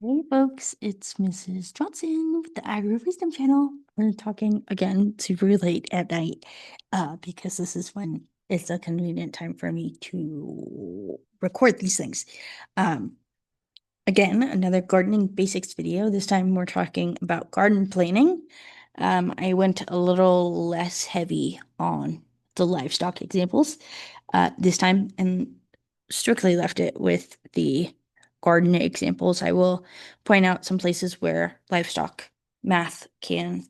Hey folks, it's Mrs. Johnson with the Agri Wisdom Channel. We're talking again super late at night because this is when it's a convenient time for me to record these things. Um, Again, another gardening basics video. This time we're talking about garden planning. I went a little less heavy on the livestock examples this time and strictly left it with the garden examples. I will point out some places where livestock can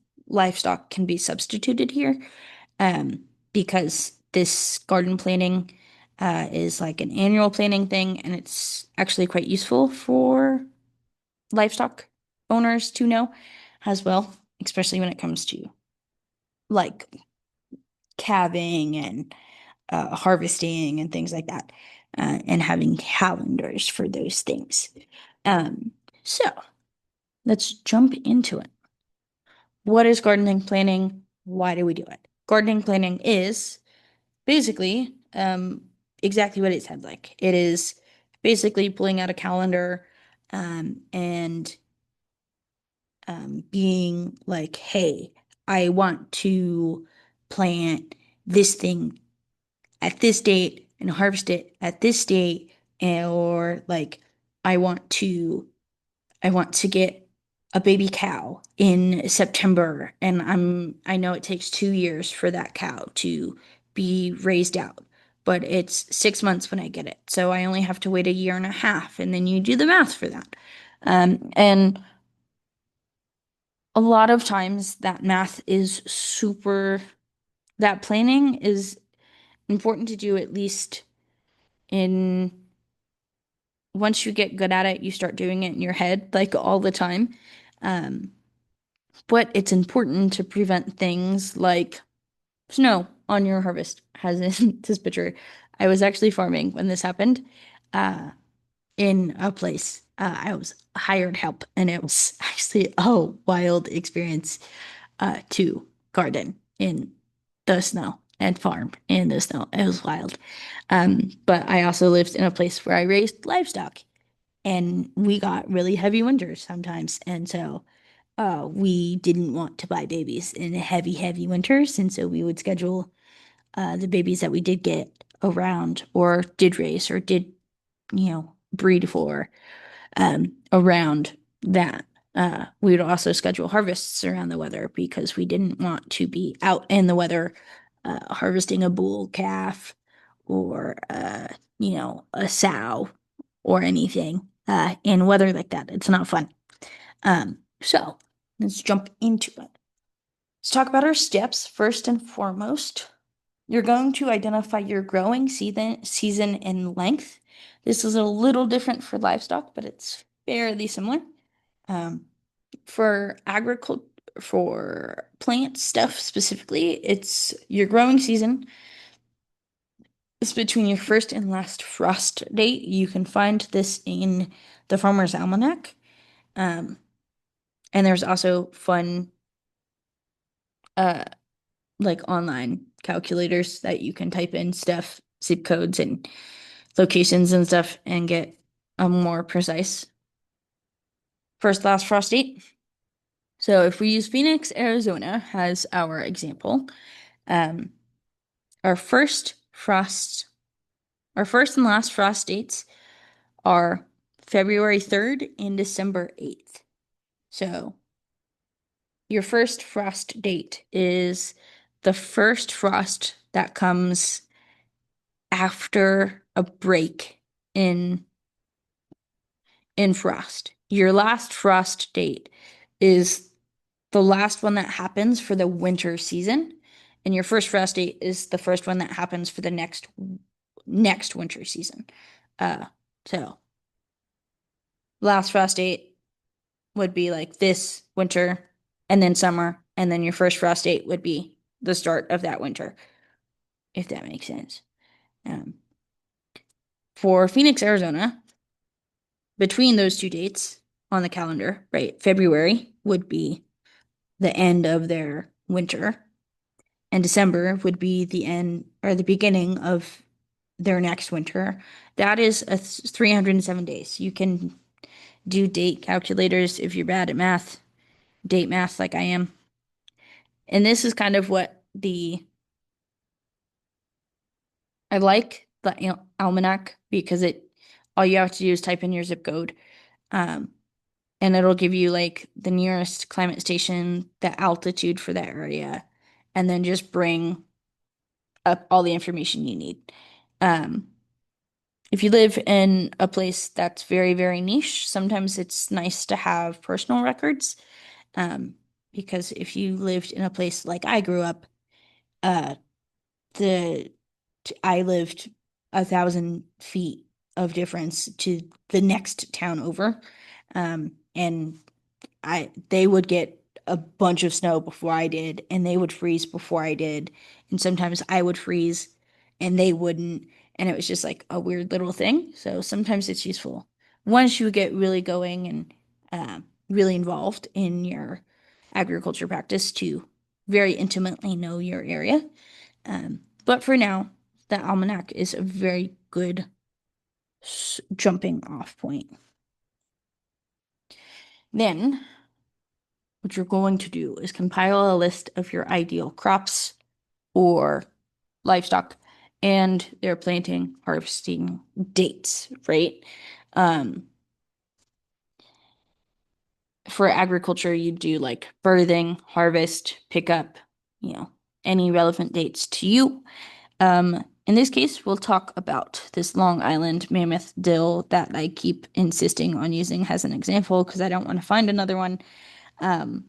be substituted here, because this garden planning is like an annual planning thing, and it's actually quite useful for livestock owners to know as well, especially when it comes to like calving and harvesting and things like that, and having calendars for those things. Um, so let's jump into it. What is gardening planning? Why do we do it? Gardening planning is basically exactly what it sounds like. It is basically pulling out a calendar and being like, hey, I want to plant this thing at this date and harvest it at this date, or like I want to I want to get a baby cow in September, and I know it takes 2 years for that cow to be raised out, but it's 6 months when I get it. So I only have to wait a year and a half, and then you do the math for that. And a lot of times that planning is important to do, at least in once you get good at it, you start doing it in your head like all the time. Um, but it's important to prevent things like snow on your harvest, as in this picture. I was actually farming when this happened, uh, in a place. I was hired help, and it was actually a wild experience to garden in the snow and farm in the snow. It was wild. But I also lived in a place where I raised livestock, and we got really heavy winters sometimes. And so we didn't want to buy babies in heavy winters. And so we would schedule the babies that we did get around or did raise or did, breed for around that. We would also schedule harvests around the weather because we didn't want to be out in the weather harvesting a bull calf or, a sow or anything in weather like that. It's not fun. So let's jump into it. Let's talk about our steps. First and foremost, you're going to identify your growing season and length. This is a little different for livestock, but it's fairly similar. Um, for agriculture, for plant stuff specifically, it's your growing season. It's between your first and last frost date. You can find this in the Farmer's Almanac. Um, and there's also fun, uh, like online calculators that you can type in stuff, zip codes and locations and stuff, and get a more precise first last frost date. So if we use Phoenix, Arizona as our example, um, our first frost, our first and last frost dates are February 3rd and December 8th. So your first frost date is the first frost that comes after a break in frost. Your last frost date is the last one that happens for the winter season, and your first frost date is the first one that happens for the next winter season. So last frost date would be like this winter, and then summer, and then your first frost date would be the start of that winter, if that makes sense. Um, for Phoenix, Arizona, between those two dates on the calendar, right? February would be the end of their winter, and December would be the end or the beginning of their next winter. That is 307 days. You can Do date calculators if you're bad at math, date math like I am. And this is kind of what I like the almanac because it all you have to do is type in your zip code. Um, and it'll give you like the nearest climate station, the altitude for that area, and then just bring up all the information you need. Um, if you live in a place that's very, very niche, sometimes it's nice to have personal records. Um, because if you lived in a place like I grew up, uh, the I lived 1,000 feet of difference to the next town over. And they would get a bunch of snow before I did, and they would freeze before I did. And sometimes I would freeze and they wouldn't. And it was just like a weird little thing. So sometimes it's useful once you get really going and really involved in your agriculture practice to very intimately know your area. But for now, the almanac is a very good jumping off point. Then, what you're going to do is compile a list of your ideal crops or livestock and their planting, harvesting dates, right? Um, for agriculture, you do like birthing, harvest, pickup, you know, any relevant dates to you. In this case, we'll talk about this Long Island mammoth dill that I keep insisting on using as an example because I don't want to find another one. Um,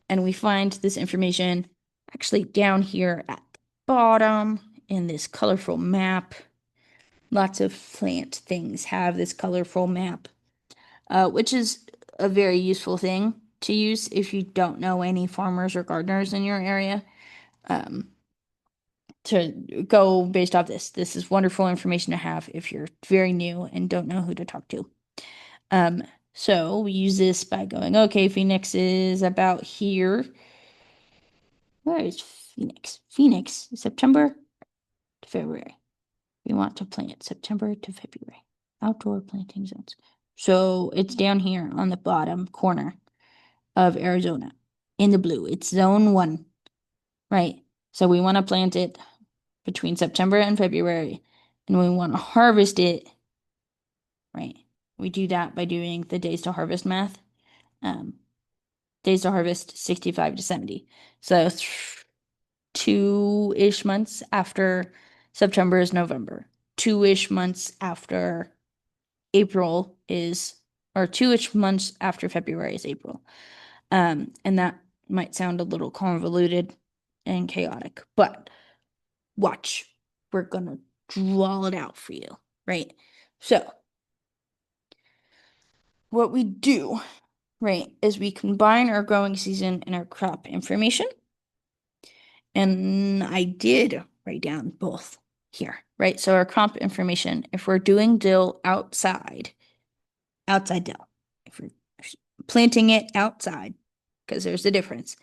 and we find this information actually down here at the bottom in this colorful map. Lots of plant things have this colorful map, which is a very useful thing to use if you don't know any farmers or gardeners in your area. Um, to go based off this. This is wonderful information to have if you're very new and don't know who to talk to. Um, so we use this by going, okay, Phoenix is about here. Where is Phoenix? Phoenix, September to February. We want to plant September to February. Outdoor planting zones. So it's down here on the bottom corner of Arizona in the blue. It's zone 1, right? So we want to plant it between September and February, and we want to harvest it, right? We do that by doing the days to harvest math. Um, days to harvest 65 to 70. So 2-ish months after September is November. 2-ish months after April is, or 2-ish months after February is April. And that might sound a little convoluted and chaotic, but watch. We're gonna draw it out for you, right? So, what we do, right, is we combine our growing season and our crop information. And I did write down both here, right? So our crop information, if we're doing dill outside dill, if we're planting it outside, because there's a difference.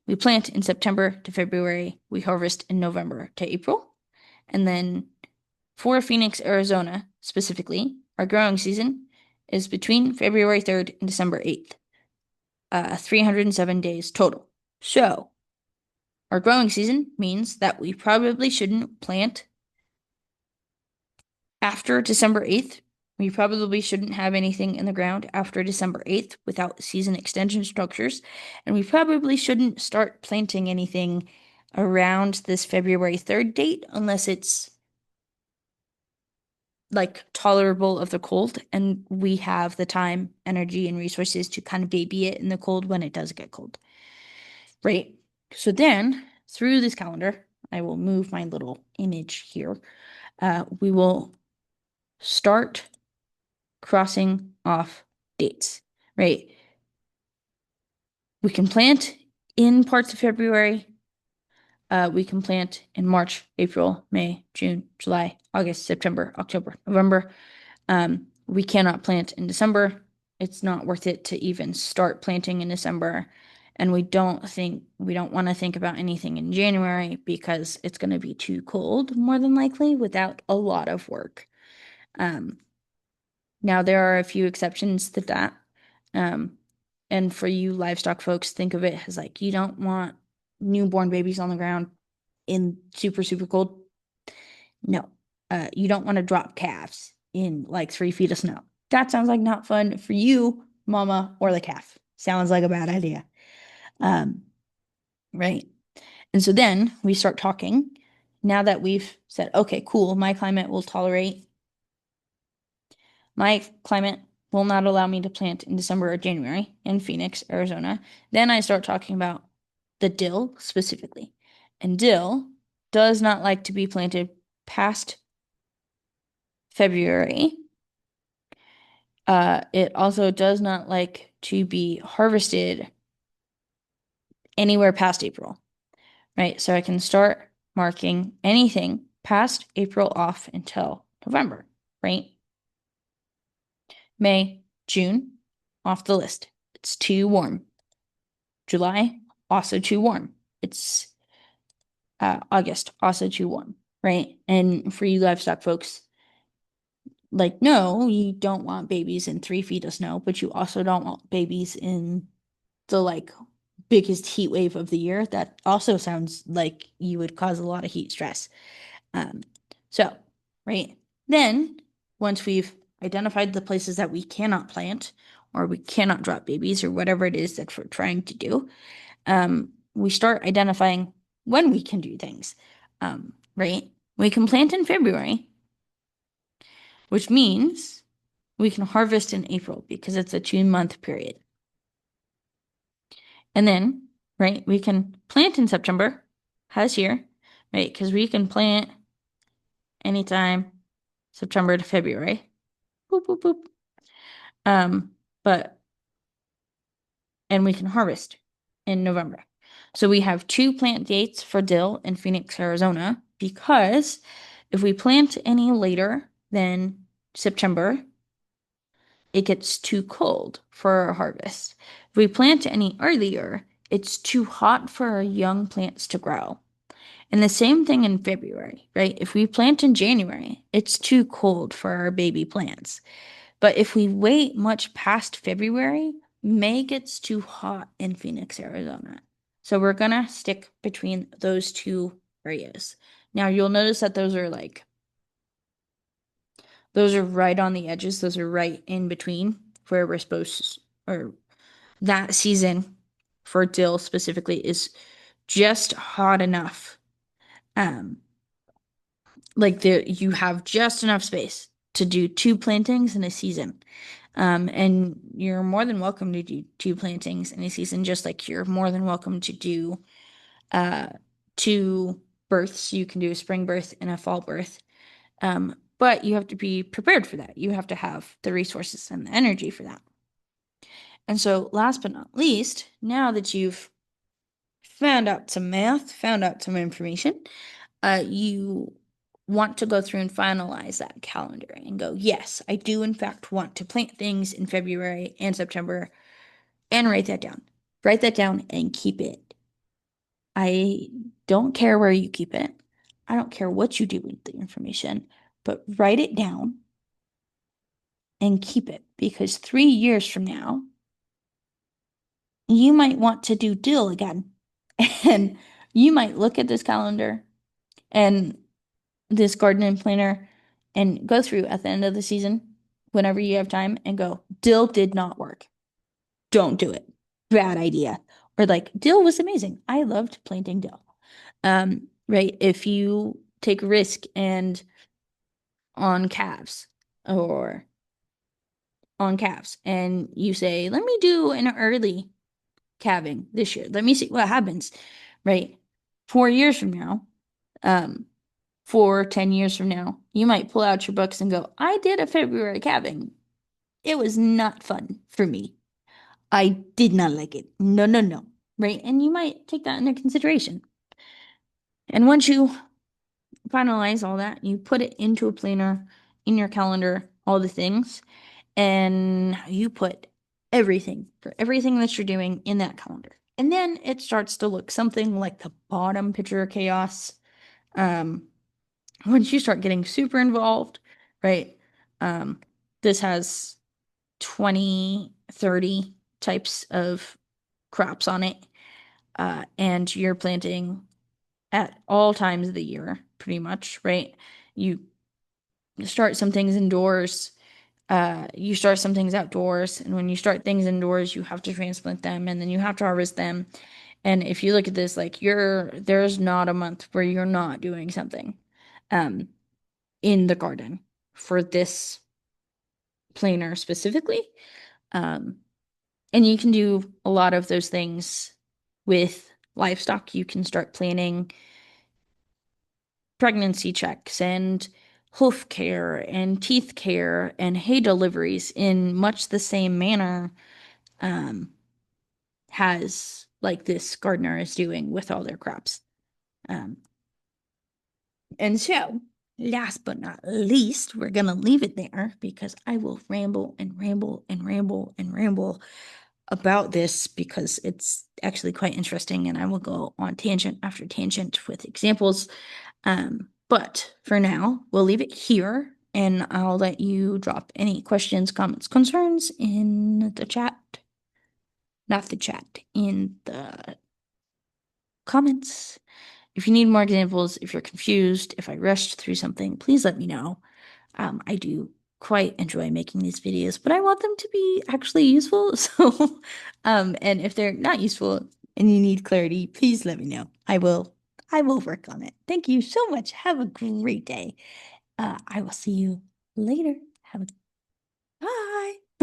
We plant in September to February, we harvest in November to April. And then for Phoenix, Arizona specifically, our growing season is between February 3rd and December 8th, 307 days total. So our growing season means that we probably shouldn't plant after December 8th. We probably shouldn't have anything in the ground after December 8th without season extension structures. And we probably shouldn't start planting anything around this February 3rd date unless it's like tolerable of the cold and we have the time, energy, and resources to kind of baby it in the cold when it does get cold. Right? So then through this calendar, I will move my little image here. We will start crossing off dates, right? We can plant in parts of February. We can plant in March, April, May, June, July, August, September, October, November. We cannot plant in December. It's not worth it to even start planting in December. And we don't want to think about anything in January because it's going to be too cold, more than likely, without a lot of work. Now, there are a few exceptions to that. Um, and for you livestock folks, think of it as like you don't want newborn babies on the ground in super, super cold. No. You don't want to drop calves in like 3 feet of snow. That sounds like not fun for you, mama, or the calf. Sounds like a bad idea. Um, right. And so then we start talking. Now that we've said, okay, cool, my climate will not allow me to plant in December or January in Phoenix, Arizona. Then I start talking about the dill specifically. And dill does not like to be planted past February. It also does not like to be harvested anywhere past April, right? So I can start marking anything past April off until November, right? May, June, off the list. It's too warm. July, also too warm. It's August, also too warm, right? And for you livestock folks, like, no, you don't want babies in 3 feet of snow, but you also don't want babies in the like biggest heat wave of the year. That also sounds like you would cause a lot of heat stress. Um, so, right then, once we've identified the places that we cannot plant or we cannot drop babies or whatever it is that we're trying to do, we start identifying when we can do things. Right? We can plant in February, which means we can harvest in April because it's a 2 month period. And then, right, we can plant in September, as here, right? Because we can plant anytime September to February. Boop, boop, boop. Um, but, and we can harvest in November. So we have 2 plant dates for dill in Phoenix, Arizona, because if we plant any later than September, it gets too cold for our harvest. If we plant any earlier, it's too hot for our young plants to grow. And the same thing in February, right? If we plant in January, it's too cold for our baby plants. But if we wait much past February, May gets too hot in Phoenix, Arizona. So we're gonna stick between those two areas. Now you'll notice that those are right on the edges. Those are right in between where we're supposed to, or that season for dill specifically is just hot enough. Um, like you have just enough space to do 2 plantings in a season. And you're more than welcome to do 2 plantings in a season, just like you're more than welcome to do 2 births. You can do a spring birth and a fall birth. But you have to be prepared for that. You have to have the resources and the energy for that. And so, last but not least, now that you've found out some math, found out some information, you want to go through and finalize that calendar and go, yes, I do in fact want to plant things in February and September, and write that down. Write that down and keep it. I don't care where you keep it. I don't care what you do with the information, but write it down and keep it because 3 years from now, you might want to do dill again. And you might look at this calendar and this garden planner and go through at the end of the season, whenever you have time, and go, dill did not work. Don't do it. Bad idea. Or like, dill was amazing. I loved planting dill. Right? If you take a risk and on calves or on calves and you say, let me do an early calving this year. Let me see what happens. Right? 4 years from now, um, 10 years from now, you might pull out your books and go, I did a February calving. It was not fun for me. I did not like it. No, no, no. Right? And you might take that into consideration. And once you finalize all that, you put it into a planner in your calendar, all the things, and you put everything for everything that you're doing in that calendar. And then it starts to look something like the bottom picture of chaos. Um, once you start getting super involved, right? Um, this has 20, 30 types of crops on it. And you're planting at all times of the year, pretty much, right? You start some things indoors, you start some things outdoors, and when you start things indoors, you have to transplant them and then you have to harvest them. And if you look at this, like there's not a month where you're not doing something um in the garden for this planter specifically. Um, and you can do a lot of those things with livestock. You can start planning pregnancy checks and hoof care and teeth care and hay deliveries in much the same manner um, has like this gardener is doing with all their crops. Um, and so, last but not least, we're gonna leave it there because I will ramble and ramble and ramble and ramble about this because it's actually quite interesting and I will go on tangent after tangent with examples. But for now, we'll leave it here and I'll let you drop any questions, comments, concerns in the chat. Not the chat, in the comments. If you need more examples, if you're confused, if I rushed through something, please let me know. I do quite enjoy making these videos, but I want them to be actually useful. So, and if they're not useful and you need clarity, please let me know. I will work on it. Thank you so much. Have a great day. I will see you later. Have a bye.